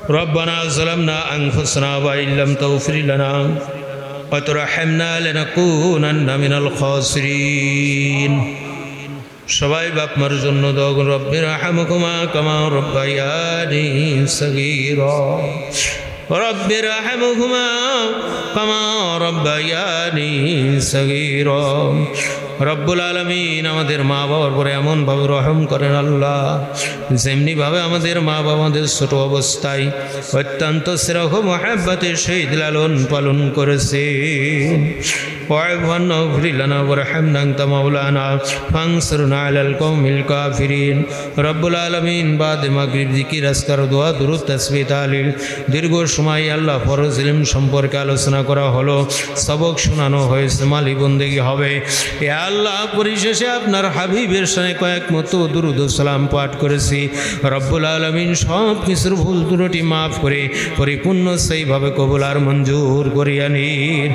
ربنا ظلمنا أنفسنا وإن لم تغفر لنا وترحمنا لنكونن من الخاسرين সবাই বাপ মার জন্য দোয়া করুন। রব্বির রহমকুমা কামা রব্বায়ানি সগীরা রব্বির রহমকুমা কামা রব্বায়ানি সগীরা। রব্বুল আলামিন আমাদের মা বাবার পরে এমনভাবে রহম করেন আল্লাহ, যেমনিভাবে আমাদের মা বাবা আমাদের ছোট অবস্থায় অত্যন্ত স্নেহ মহাব্বতের সহিত লালন পালন করেছেন। واغفر لنا وارحمنا انت مولانا فانصرنا على القوم الكافرين রব্বুল আলামিন বাদ মাগরিব জিকির আজকার দোয়া দুরূদ তাসবিহ তাহলিল দীর্ঘ সময় আল্লাহ ফরজ ইলম সম্পর্কে আলোচনা করা হলো, সবক শোনানো হয়েছে, মালি বন্দেগী হবে। এ আল্লাহ পরিশেষে আপনার হাবিবের সাথে কয়েক মতো দুরূদ ও সালাম পাঠ করেছি। রব্বুল আলামিন সব কিছুর ভুল ত্রুটি মাফ করে পরিপূর্ণ সেইভাবে কবুল আর মঞ্জুর করিয়া নিন।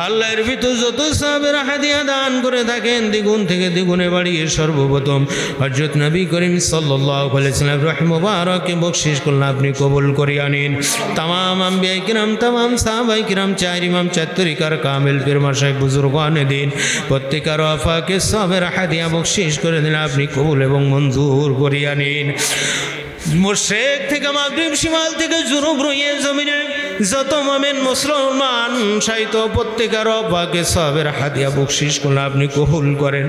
আল্লাহর ভিতর যত সাহাবেরা হাদিয়া দান করে থাকেন দ্বিগুণ থেকে দ্বিগুণে বাড়িয়ে সর্বপ্রথম হযরত নবী করিম সাল্লাল্লাহু আলাইহি ওয়াসাল্লাম রহিম মুবারককে বকশিশ করলেন, আপনি কবুল করিয়া নিন। तमाम अंबिया किराम तमाम साहबाए किराम चार इमाम चार तरीकार कामिल पीर माशाइख बुजुर्गान दिन प्रत्येकेर आफाके सबेर हादिया बकशिश करे दिलेन, आपनि कबुल एवं मंजूर करिया निन। मुशरिक থেকে মাগরিব শিমাল থেকে জুনুব রয়ে জমিনে যত মুমিন মুসলমান সাইতো প্রত্যেকের আপাকে সবের হাদিয়া বকশিশ করলে আপনি কবুল করেন।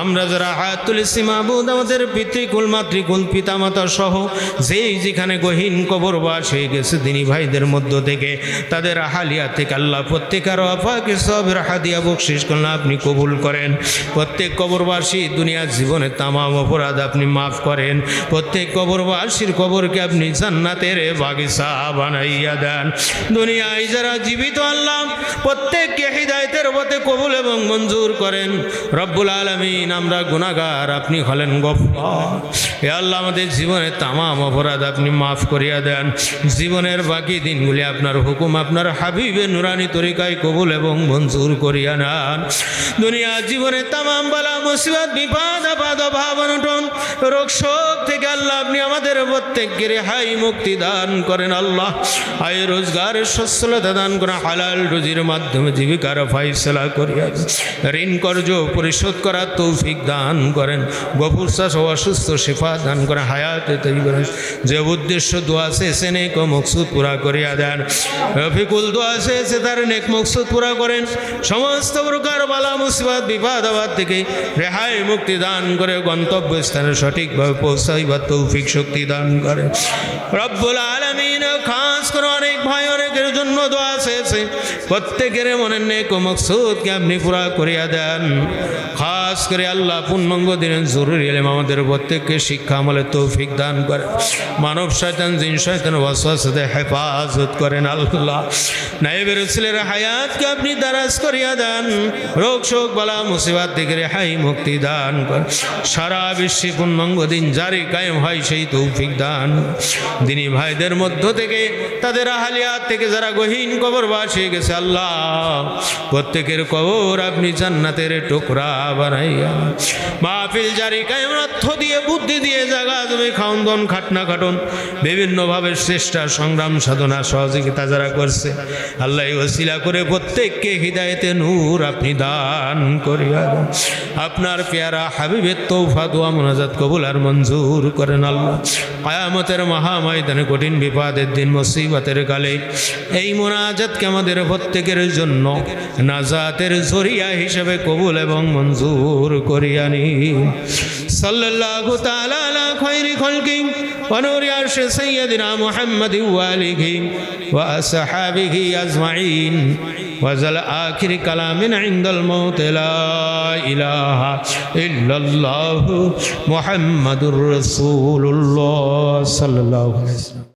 আমরা যারা হাত তুলেছি মাবুদ আমাদের পিতৃকুল মাতৃকুল পিতামাতা সহ যেখানে গহীন কবরবাস হয়ে গেছে দিনী ভাইদের মধ্য থেকে তাদের হালিয়া থেকে আল্লাহ প্রত্যেকের আপাকে সবের হাদিয়া বকশিশ করলে আপনি কবুল করেন। প্রত্যেক কবরবাসী দুনিয়ার জীবনে তামাম অপরাধ আপনি মাফ করেন। প্রত্যেক কবরবাসীর কবরকে আপনি জান্নাতের বাগিচা বানাইয়া দেন। দুনিয়ায় যারা জীবিত আল্লাহ প্রত্যেককে হিদায়াতের পথে কবুল এবং মঞ্জুর করেন। রব্বুল আলামিন আমরা গুনাহগার, আপনি হলেন গফফার। হে আল্লাহ আমাদের জীবনের তামাম অপরাধ আপনি মাফ করিয়া দেন। জীবনের বাকি দিনগুলি আপনার হুকুম আপনার হাবিবের নুরানি তরিকায় কবুল এবং মঞ্জুর করিয়া নেন। দুনিয়ার জীবনের তামাম বালা মুসিবত বিপদ আপদ অভাব অনটন রোগ শোক থেকে আল্লাহ আপনি আমাদের প্রত্যেককে রেহাই মুক্তি দান করেন। আল্লাহ আয় রোজগারের সচ্ছলতা দান করেন, হালাল রুজির মাধ্যমে জীবিকার ফায়সালা করিয়া ঋণ কর্জ পরিশোধ করার তৌফিক দান করেন। গফুর চাষ অসুস্থ শিফা দান করেন, হায়াতে তৈরি করেন। যে উদ্দেশ্য দোয়া চেয়েছে নেক মকসুদ পুরা করিয়া দেন। রফিকুল দোয়া চেয়েছে তার নেক মকসুদ পুরা করেন। সমস্ত প্রকার বালা মুসিবত বিপদ আপদ থেকে রেহাই মুক্তি দান করে গন্তব্যস্থানে সঠিকভাবে পৌঁছাইবার তৌফিক শক্তি দান করেন। রব্বুল আলামিন খাস করে অনেক ভাই অনেকের জন্য দোয়া চেয়েছে, প্রত্যেকের মনের নেক মকসুদকে আপনি পুরা করিয়া দেন। খাস করে আল্লাহ পূর্ণাঙ্গ দিনের জরুরি ইলম আমাদের প্রত্যেককে শিক্ষা আমলের তৌফিক দান করেন। মানব শয়তান জিন শয়তান ওয়াসওয়াসাতে হেফাজত করেন। আল্লাহ নায়েবের রাসূলের হায়াতকে আপনি দারাজ করিয়া দেন। রোগ শোক বালা মুসিবত থেকে রেহাই মুক্তি দান করেন। সারা বিশ্বে পূর্ণাঙ্গ দিন জারি কায়েম হয় সেই তৌফিক দান। দিনী ভাইদের মধ্য থেকে তাদের আহলিয়াত থেকে যারা গহীন কবরবাস হয়ে গেছে আল্লাহ প্রত্যেকের কবর আপনি জান্নাতের টুকরা বানাইয়া মাহফিল জারি কায়েম অর্থ দিয়ে বুদ্ধি দিয়ে জায়গা জমি খাওন দন খাটনা খাটন বিভিন্নভাবে চেষ্টা সংগ্রাম সাধনা সহযোগিতা যারা করছে আল্লাহ ওসিলা করে প্রত্যেককে হিদায়েতে নূর আপনি দান করিয়া দেন। আপনার পেয়ারা হাবিবের তৌফা দোয়া মোনাজাত কবুল আর মঞ্জুর করেন। আল্লাহ কিয়ামতের মহাময়দানে কঠিন বিপদের দিন মুসিবতের কালে এই মোনাজাতকে আমাদের প্রত্যেকের জন্য নাজাতের জরিয়া হিসেবে কবুল এবং মঞ্জুর করিয়া নিন। সাল্লাল্লাহু তাআলা আলা খায়রি খালকি ওয়া নূরি আরশি সাইয়্যিদিনা মুহাম্মাদিন ওয়া আলিহি ওয়া আসহাবিহি আজমাইন ওয়াজাল আখিরি কালামিন ইনদাল মাউত লা ইলাহা ইল্লাল্লাহু মুহাম্মাদুর রাসূলুল্লাহ সাল্লাল্লাহু আলাইহি ওয়াসাল্লাম।